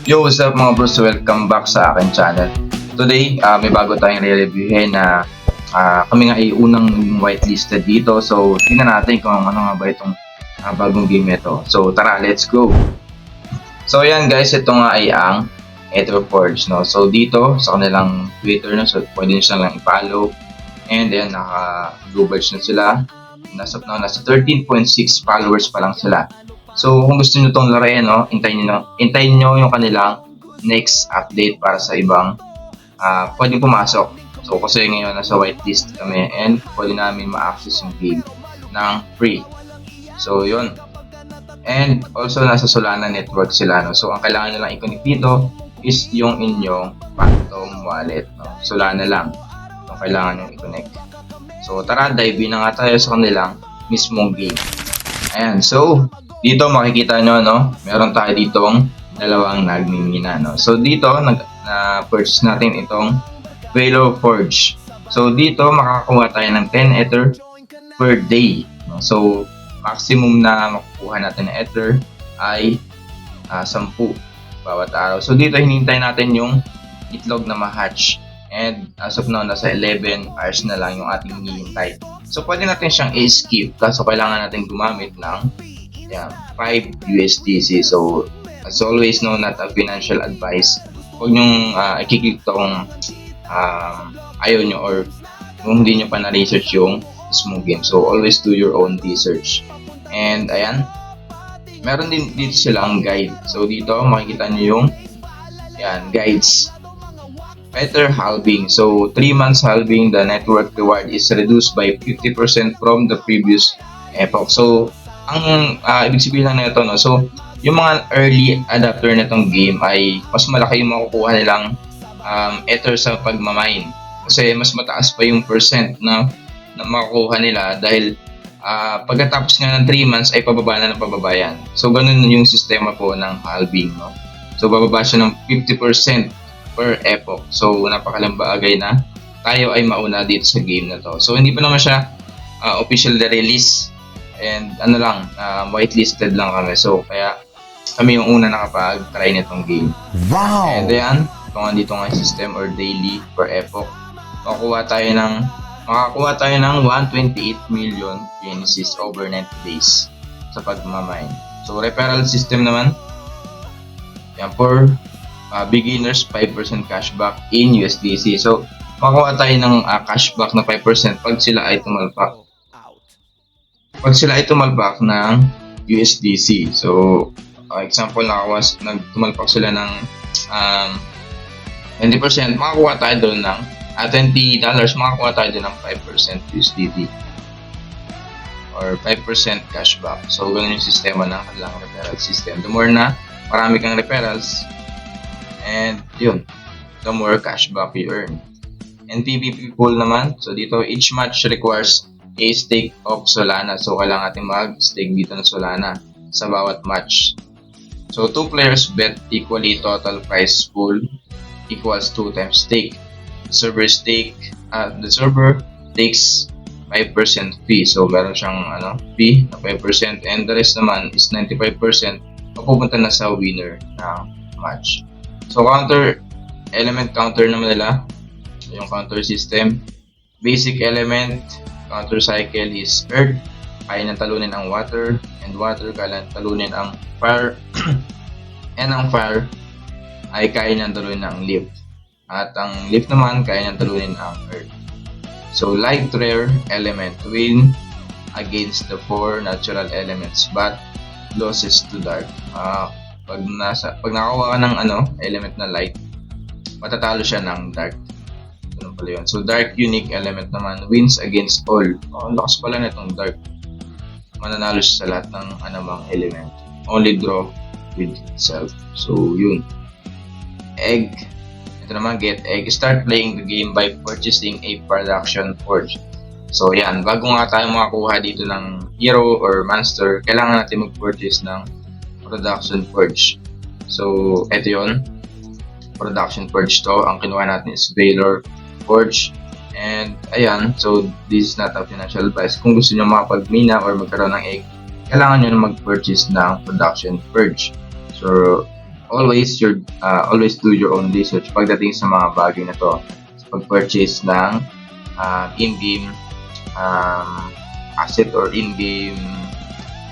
Yo, what's up mga bros? Welcome back sa akin channel. Today, may bago tayong re-reviewin na kami nga ay unang whitelisted dito. So, tingnan natin kung ano nga ba itong bagong game ito. So, tara, let's go! So, yan guys, ito nga ay ang Etherforge, no? So, dito sa kanilang Twitter, no? So, pwede nyo silang i-follow. And then, naka-blue badge na sila. Nasa 13.6 followers pa lang sila. So, kung gusto nyo itong laruin, no, hintayin nyo yung kanilang next update para sa ibang pwedeng pumasok. So, kasi ngayon nasa whitelist kami and pwede namin ma-access yung game ng free. So, yun. And also, nasa Solana network sila. No? So, ang kailangan nyo lang i-connect dito is yung inyong Phantom wallet. No? Solana lang. Yung kailangan nyo i-connect. So, tara, dive in na nga tayo sa kanilang mismong game. Ayan, so, dito makikita nyo, no, meron tayo ditong dalawang nagmimina, no. So dito na-purchase natin itong Valor Forge. So dito makakakuha tayo ng 10 Ether per day, no? So maximum na makukuha natin ng Ether ay 10 bawat araw. So dito hinihintay natin yung itlog na ma-hatch. And as of now, nasa 11 hours na lang yung ating hinihintay. So pwede natin siyang i-skip kaso kailangan natin gumamit ng 5 USDC. So, as always, no, not a financial advice. Huwag nyong i-click tong ayaw nyo or kung hindi nyo pa na-research yung mismong game. So, always do your own research. And, ayan, meron din dito silang guide. So, dito, makikita nyo yung guides. Better halving. So, 3 months halving, the network reward is reduced by 50% from the previous epoch. So, ang ibig sabihin lang nito, no, so yung mga early adapter nitong game ay mas malaki yung makukuha nilang Ether sa pagmamine kasi mas mataas pa yung percent na makukuha nila dahil pagkatapos nga ng 3 months ay pababa na ng pababa yan. So ganun yung sistema po ng halving, no? So bababa siya ng 50% per epoch. So napakalang bagay na tayo ay mauna dito sa game na to. So hindi pa naman siya official release. And ano lang, whitelisted lang kami. So, kaya kami yung una nakapag-try nitong game. Wow! And then, kung andito nga system or daily per epoch, makakuha tayo ng 128 million Genesis over 90 days sa pagmamine. So, referral system naman, yan, for beginners, 5% cashback in USDC. So, makakuha tayo ng cashback na 5% pag sila ay tumalpak. ng USDC. So, example, tumalpak sila ng 20%, makakuha tayo doon ng $20, makakuha tayo doon ng 5% USDT or 5% cashback. So, ganun yung sistema ng kanilang referral system. The more na marami kang referrals, and yun, the more cashback you earn. And PvP pool naman, so dito, each match requires a stake of Solana. So, kailangan natin mag-stake dito ng Solana sa bawat match. So, 2 players bet equally, total prize pool equals 2 times stake. The server takes 5% fee. So, meron siyang fee na 5% and the rest naman is 95% mapupunta na sa winner ng match. So, element counter naman nila, yung counter system. Basic element counter cycle is earth, kaya nang talunin ang water, and water kaya nang talunin ang fire, and ang fire ay kaya nang talunin ang leaf, at ang leaf naman kaya nang talunin ang earth. So light rare element win against the 4 natural elements but losses to dark. Pag nakakuha ka ng element na light, matatalo siya ng dark. Pala yun. So, dark unique element naman wins against all. Ang lakas pala na itong dark. Mananalo siya sa lahat ng anumang element. Only draw with itself. So, yun. Egg. Ito naman, get egg. Start playing the game by purchasing a production forge. So, yan. Bago nga tayo makakuha dito ng hero or monster, kailangan natin mag-purchase ng production forge. So, ito yun. Production forge to. Ang kinuha natin is Valor Forge. And ayan, so this is not a financial advice. Kung gusto nyo makapag-mina or magkaroon ng egg, kailangan nyo na mag-purchase ng production forge. So always do your own research pagdating sa mga bagay na to, sa pag-purchase ng in-game asset or in-game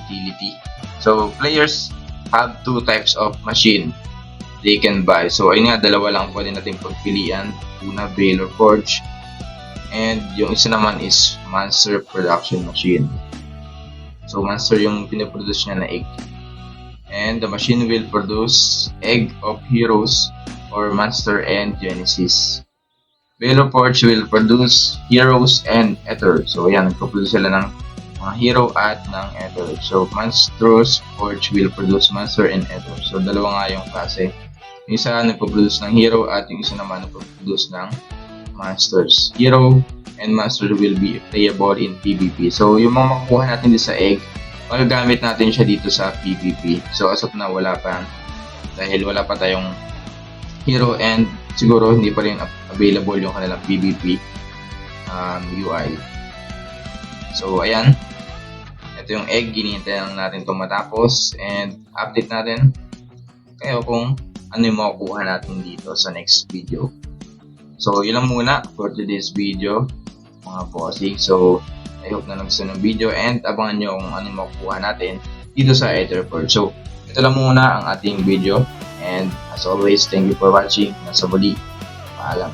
utility. So players have two types of machine they can buy. So ayun nga, dalawa lang pwede natin pagpilian. Una, Valor Forge, and yung isa naman is Monster Production Machine. So Monster yung pinoproduce niya na egg, and the machine will produce egg of heroes or Monster and Genesis. Valor Forge will produce heroes and ether. So ayan, nagpo-produce sila ng mga hero at ng ether. So Monstrous Forge will produce monster and ether. So dalawa nga yung klase. Yung isa nagpo-produce ng hero at yung isa naman nagpo-produce ng monsters. Hero and monster will be playable in PvP. So yung mga makukuha natin dito sa egg, magagamit natin siya dito sa PvP. So as of now, wala pa, dahil wala pa tayong hero and siguro hindi pa rin available yung kanilang PvP UI. So ayan, ito yung egg, ginihintay lang natin itong matapos and update natin kayo kung ano yung makukuha natin dito sa next video. So yun lang muna for today's video mga bossing. So I hope na nagustuhan ng video and abangan nyo kung ano yung makukuha natin dito sa Etherport. So ito lang muna ang ating video and as always, thank you for watching. Nasa muli, paalam.